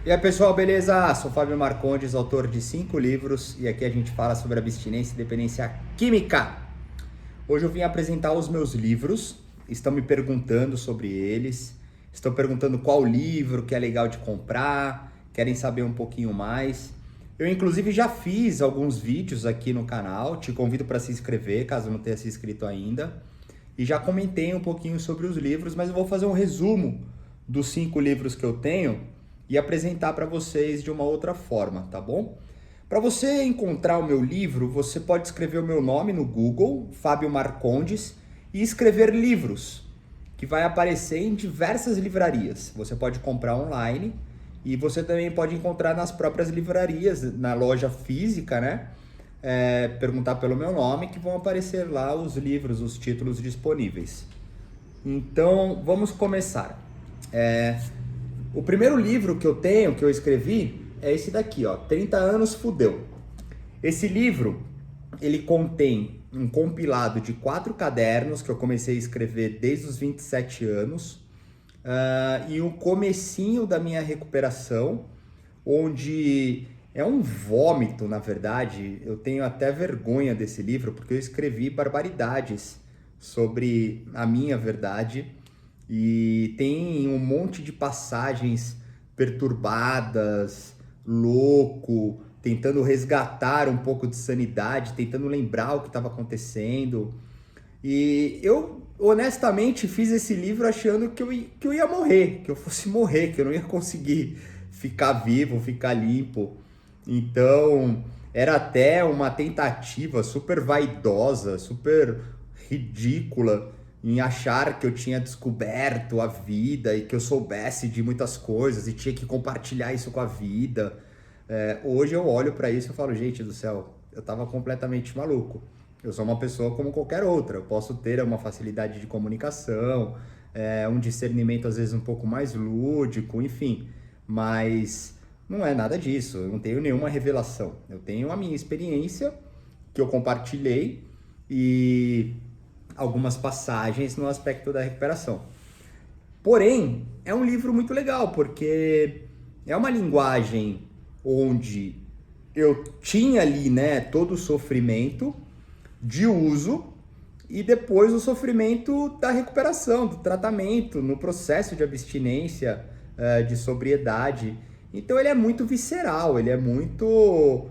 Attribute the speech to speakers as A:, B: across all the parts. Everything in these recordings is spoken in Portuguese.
A: E aí pessoal, beleza? Sou Fábio Marcondes, autor de 5 livros e aqui a gente fala sobre abstinência e dependência química. Hoje eu vim apresentar os meus livros, estão me perguntando sobre eles, estão perguntando qual livro que é legal de comprar, querem saber um pouquinho mais. Eu inclusive já fiz alguns vídeos aqui no canal, te convido para se inscrever caso não tenha se inscrito ainda. E já comentei um pouquinho sobre os livros, mas eu vou fazer um resumo dos 5 livros que eu tenho e apresentar para vocês de uma outra forma, tá bom? Para você encontrar o meu livro, você pode escrever o meu nome no Google, Fábio Marcondes, e escrever livros, que vai aparecer em diversas livrarias. Você pode comprar online e você também pode encontrar nas próprias livrarias, na loja física, né? Perguntar pelo meu nome, que vão aparecer lá os livros, os títulos disponíveis. Então, vamos começar. O primeiro livro que eu tenho, que eu escrevi, é esse daqui, ó, 30 anos fudeu. Esse livro, ele contém um compilado de 4 cadernos que eu comecei a escrever desde os 27 anos e o comecinho da minha recuperação, onde é um vômito, na verdade. Eu tenho até vergonha desse livro, porque eu escrevi barbaridades sobre a minha verdade. E tem um monte de passagens perturbadas, louco, tentando resgatar um pouco de sanidade, tentando lembrar o que estava acontecendo. E eu, honestamente, fiz esse livro achando que eu ia morrer, que eu fosse morrer, que eu não ia conseguir ficar vivo, ficar limpo. Então, era até uma tentativa super vaidosa, super ridícula, em achar que eu tinha descoberto a vida e que eu soubesse de muitas coisas e tinha que compartilhar isso com a vida. Hoje eu olho para isso e falo, gente do céu, eu estava completamente maluco. Eu sou uma pessoa como qualquer outra, eu posso ter uma facilidade de comunicação, um discernimento às vezes um pouco mais lúdico, enfim, mas não é nada disso, eu não tenho nenhuma revelação. Eu tenho a minha experiência que eu compartilhei e algumas passagens no aspecto da recuperação. Porém, é um livro muito legal, porque é uma linguagem onde eu tinha ali, né, todo o sofrimento de uso e depois o sofrimento da recuperação, do tratamento, no processo de abstinência, de sobriedade. Então ele é muito visceral, ele é muito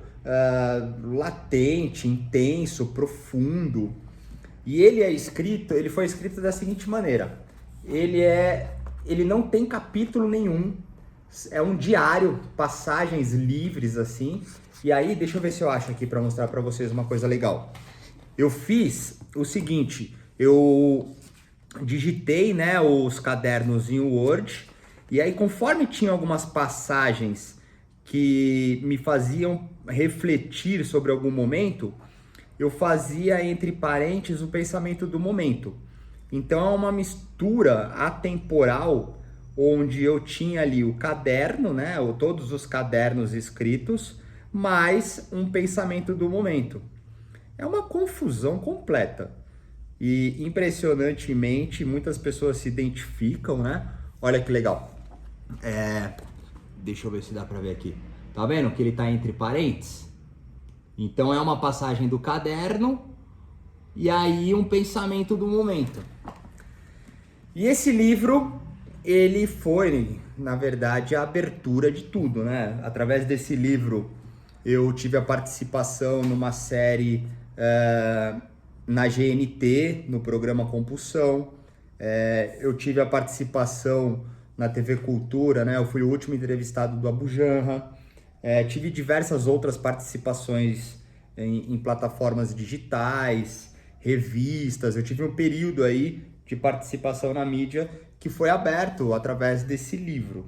A: latente, intenso, profundo. E ele foi escrito da seguinte maneira: ele não tem capítulo nenhum, é um diário, passagens livres assim. E aí, deixa eu ver se eu acho aqui para mostrar para vocês uma coisa legal. Eu fiz o seguinte, eu digitei, né, os cadernos em Word, e aí conforme tinha algumas passagens que me faziam refletir sobre algum momento, eu fazia entre parênteses o pensamento do momento. Então é uma mistura atemporal, onde eu tinha ali o caderno, né, todos os cadernos escritos, mais um pensamento do momento. É uma confusão completa. E impressionantemente, muitas pessoas se identificam, né? Olha que legal. Deixa eu ver se dá pra ver aqui. Tá vendo que ele tá entre parênteses? Então é uma passagem do caderno e aí um pensamento do momento. E esse livro, ele foi, na verdade, a abertura de tudo, né? Através desse livro eu tive a participação numa série na GNT, no programa Compulsão. Eu tive a participação na TV Cultura, né? Eu fui o último entrevistado do Abu Janra. Tive diversas outras participações em plataformas digitais, revistas. Eu tive um período aí de participação na mídia que foi aberto através desse livro.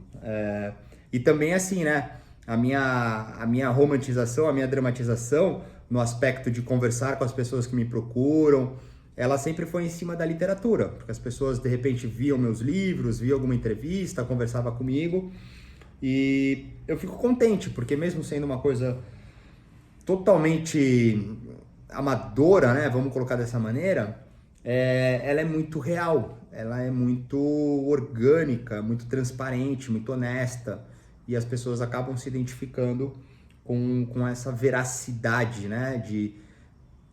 A: E também assim, né? A minha romantização, a minha dramatização no aspecto de conversar com as pessoas que me procuram, ela sempre foi em cima da literatura, porque as pessoas de repente viam meus livros, viam alguma entrevista, conversavam comigo. E eu fico contente, porque mesmo sendo uma coisa totalmente amadora, né, vamos colocar dessa maneira, ela é muito real, ela é muito orgânica, muito transparente, muito honesta. e as pessoas acabam se identificando com essa veracidade, né, de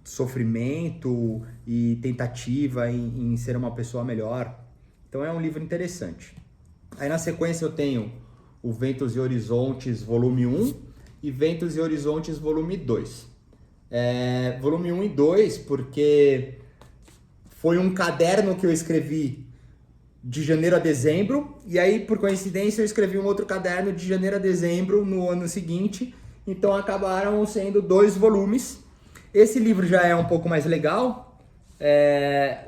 A: sofrimento e tentativa em ser uma pessoa melhor. Então é um livro interessante. Aí na sequência eu tenho o Ventos e Horizontes volume 1 e Ventos e Horizontes volume 2. Volume 1 e 2 porque foi um caderno que eu escrevi de janeiro a dezembro, e aí por coincidência eu escrevi um outro caderno de janeiro a dezembro no ano seguinte, então acabaram sendo 2 volumes. Esse livro já é um pouco mais legal,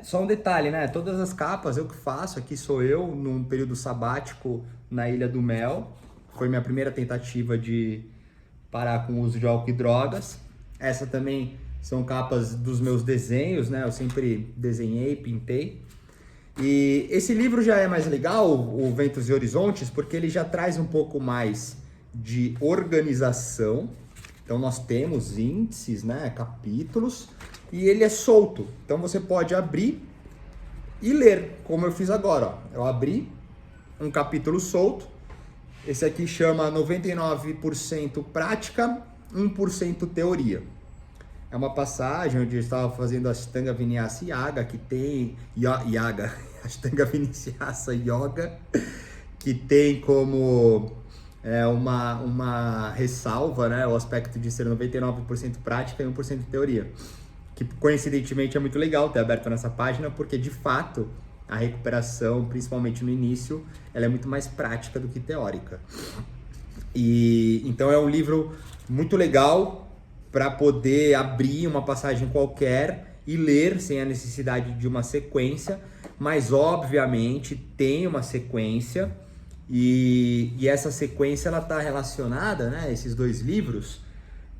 A: só um detalhe, né? Todas as capas eu que faço, aqui sou eu, num período sabático na Ilha do Mel. Foi minha primeira tentativa de parar com o uso de álcool e drogas. Essa também são capas dos meus desenhos, né? Eu sempre desenhei, pintei. E esse livro já é mais legal, o Ventos e Horizontes, porque ele já traz um pouco mais de organização. Então nós temos índices, né, capítulos, e ele é solto. Então você pode abrir e ler, como eu fiz agora. Ó. Eu abri um capítulo solto. Esse aqui chama 99% prática, 1% teoria. É uma passagem onde eu estava fazendo a Ashtanga Vinyasa Yoga, que tem... Ashtanga Vinyasa Yoga, que tem como uma ressalva, né, o aspecto de ser 99% prática e 1% teoria. Que coincidentemente é muito legal ter aberto nessa página, porque de fato a recuperação, principalmente no início, ela é muito mais prática do que teórica. E então é um livro muito legal para poder abrir uma passagem qualquer e ler sem a necessidade de uma sequência, mas obviamente tem uma sequência e essa sequência ela está relacionada, né, esses 2 livros,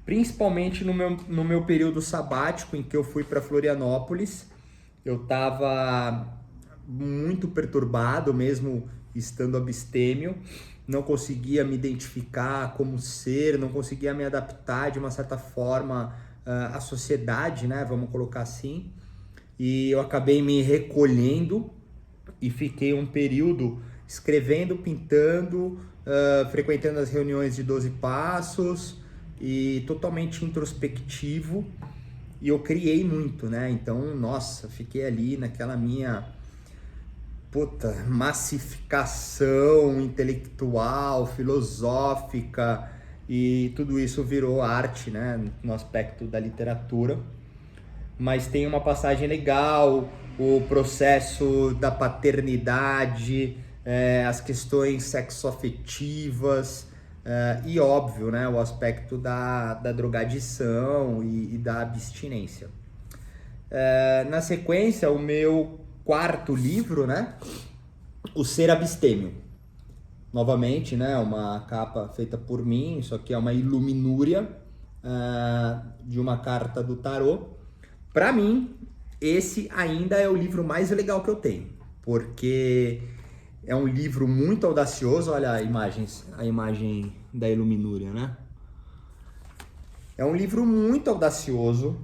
A: principalmente no meu período sabático em que eu fui para Florianópolis. Eu estava muito perturbado, mesmo estando abstêmio, não conseguia me identificar como ser, não conseguia me adaptar de uma certa forma à sociedade, né? Vamos colocar assim. E eu acabei me recolhendo e fiquei um período escrevendo, pintando, frequentando as reuniões de 12 passos e totalmente introspectivo. E eu criei muito, né? Então, nossa, fiquei ali naquela minha massificação intelectual, filosófica, e tudo isso virou arte, né, no aspecto da literatura. Mas tem uma passagem legal, o processo da paternidade, as questões sexoafetivas, e óbvio, né, o aspecto da drogadição e da abstinência. Na sequência, o meu 4º livro, né? O Ser Abstêmio. Novamente, né? Uma capa feita por mim. Isso aqui é uma iluminúria de uma carta do tarô. Para mim, esse ainda é o livro mais legal que eu tenho, porque é um livro muito audacioso. Olha a imagem da iluminúria, né? É um livro muito audacioso,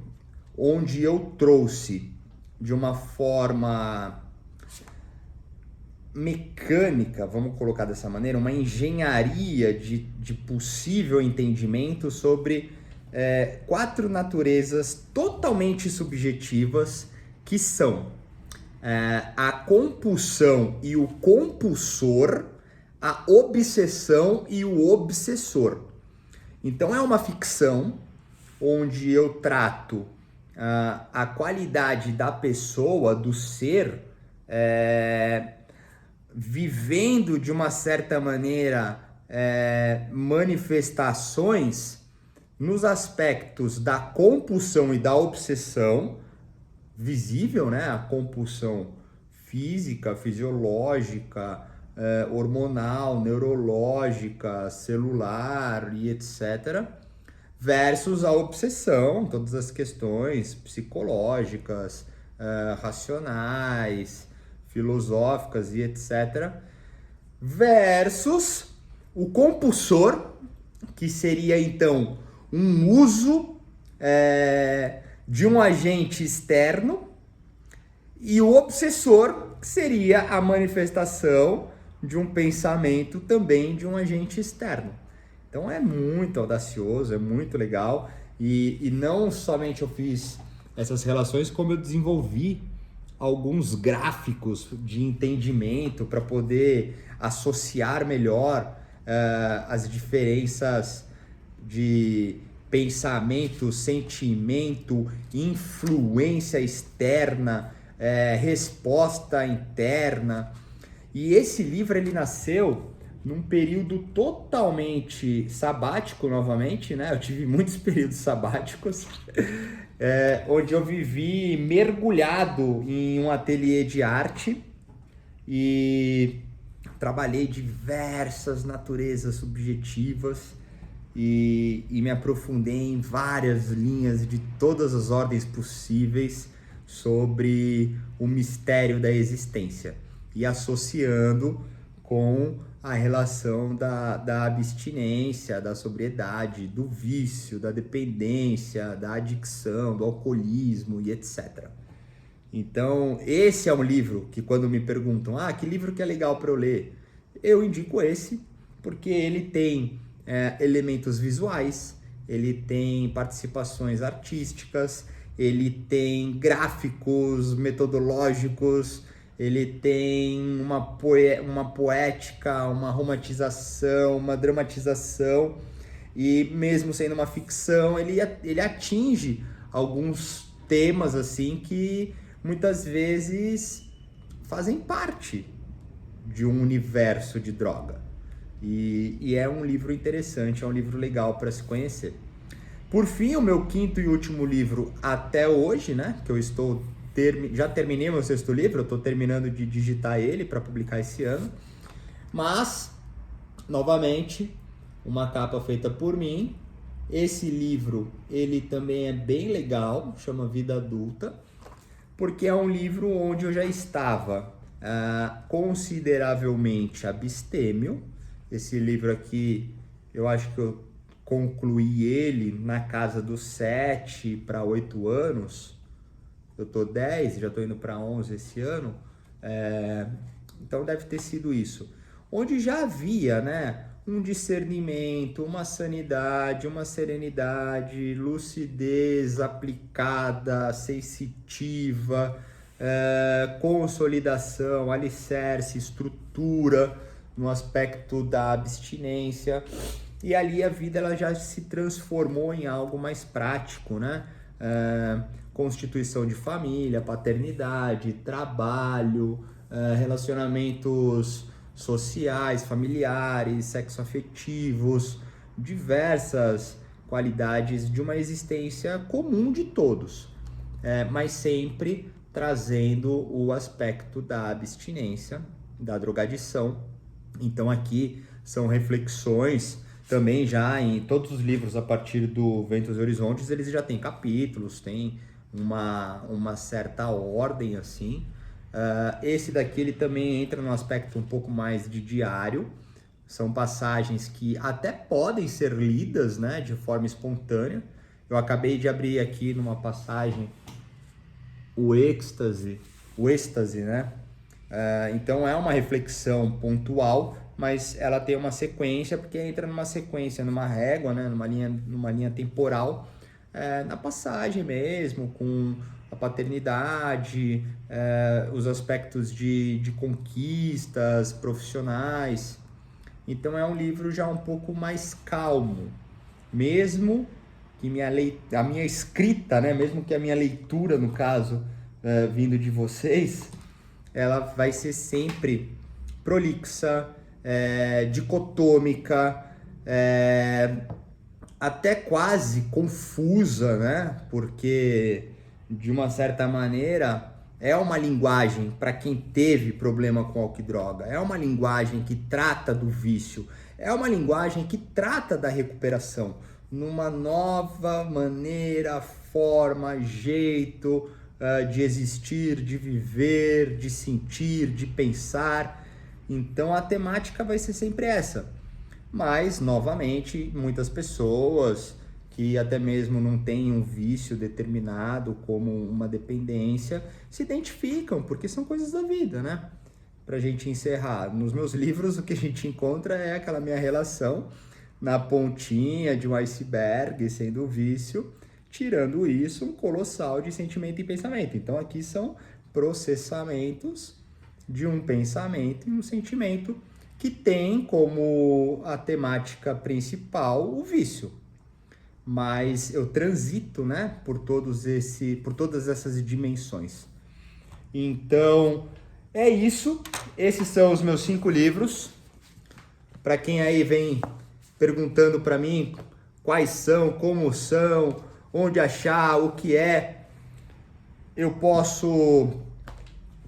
A: onde eu trouxe de uma forma mecânica, vamos colocar dessa maneira, uma engenharia de possível entendimento sobre 4 naturezas totalmente subjetivas, que são a compulsão e o compulsor, a obsessão e o obsessor. Então é uma ficção onde eu trato a qualidade da pessoa, do ser, vivendo de uma certa maneira manifestações nos aspectos da compulsão e da obsessão, visível, né? A compulsão física, fisiológica, hormonal, neurológica, celular e etc., versus a obsessão, todas as questões psicológicas, racionais, filosóficas e etc., versus o compulsor, que seria então um uso de um agente externo, e o obsessor, que seria a manifestação de um pensamento também de um agente externo. Então é muito audacioso, é muito legal, e não somente eu fiz essas relações, como eu desenvolvi alguns gráficos de entendimento para poder associar melhor as diferenças de pensamento, sentimento, influência externa, resposta interna. E esse livro ele nasceu num período totalmente sabático, novamente, né? Eu tive muitos períodos sabáticos, onde eu vivi mergulhado em um ateliê de arte e trabalhei diversas naturezas subjetivas e me aprofundei em várias linhas de todas as ordens possíveis sobre o mistério da existência e associando com a relação da abstinência, da sobriedade, do vício, da dependência, da adicção, do alcoolismo e etc. Então, esse é um livro que quando me perguntam, que livro que é legal para eu ler? Eu indico esse, porque ele tem elementos visuais, ele tem participações artísticas, ele tem gráficos metodológicos, ele tem uma poética, uma romantização, uma dramatização, e mesmo sendo uma ficção, ele atinge alguns temas assim que muitas vezes fazem parte de um universo de droga. E é um livro interessante, é um livro legal para se conhecer. Por fim, o meu quinto e último livro até hoje, né, que eu já terminei meu sexto livro, eu estou terminando de digitar ele para publicar esse ano, mas, novamente, uma capa feita por mim. Esse livro, ele também é bem legal, chama Vida Adulta, porque é um livro onde eu já estava consideravelmente abstêmio. Esse livro aqui, eu acho que eu concluí ele na casa dos 7 para 8 anos. Eu tô 10, já tô indo para 11 esse ano. Então deve ter sido isso. Onde já havia, né, um discernimento, uma sanidade, uma serenidade, lucidez aplicada, sensitiva, consolidação, alicerce, estrutura no aspecto da abstinência. E ali a vida ela já se transformou em algo mais prático, né? Constituição de família, paternidade, trabalho, relacionamentos sociais, familiares, sexoafetivos, diversas qualidades de uma existência comum de todos, mas sempre trazendo o aspecto da abstinência, da drogadição. Então aqui são reflexões também já em todos os livros a partir do Ventos e Horizontes, eles já têm capítulos, tem uma certa ordem assim. Esse daqui ele também entra num aspecto um pouco mais de diário. São passagens que até podem ser lidas, né, de forma espontânea. Eu acabei de abrir aqui numa passagem o êxtase, né? Então é uma reflexão pontual, mas ela tem uma sequência, porque entra numa sequência, numa régua, né, numa linha temporal, na passagem mesmo, com a paternidade, os aspectos de conquistas profissionais. Então é um livro já um pouco mais calmo, mesmo que a minha escrita, né, mesmo que a minha leitura, no caso, vindo de vocês, ela vai ser sempre prolixa, dicotômica, até quase confusa, né? Porque, de uma certa maneira, é uma linguagem para quem teve problema com álcool e droga, é uma linguagem que trata do vício, é uma linguagem que trata da recuperação, numa nova maneira, forma, jeito de existir, de viver, de sentir, de pensar. Então a temática vai ser sempre essa. Mas, novamente, muitas pessoas que até mesmo não têm um vício determinado como uma dependência se identificam, porque são coisas da vida, né? para a gente encerrar. Nos meus livros, o que a gente encontra é aquela minha relação na pontinha de um iceberg, sendo o vício, tirando isso, um colossal de sentimento e pensamento. Então, aqui são processamentos de um pensamento e um sentimento que tem como a temática principal o vício. Mas eu transito, né, por todas essas dimensões. Então, é isso. Esses são os meus 5 livros. Para quem aí vem perguntando para mim quais são, como são, onde achar, o que é, eu posso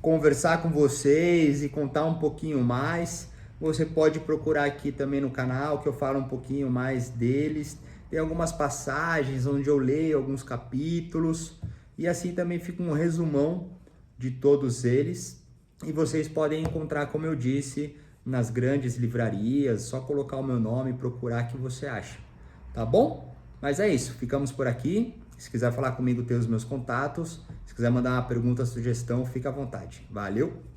A: conversar com vocês e contar um pouquinho mais. Você pode procurar aqui também no canal que eu falo um pouquinho mais deles. Tem algumas passagens onde eu leio alguns capítulos e assim também fica um resumão de todos eles. E vocês podem encontrar, como eu disse, nas grandes livrarias, só colocar o meu nome e procurar que você acha, tá bom? Mas é isso, ficamos por aqui. Se quiser falar comigo, tem os meus contatos. Se quiser mandar uma pergunta, sugestão, fica à vontade. Valeu!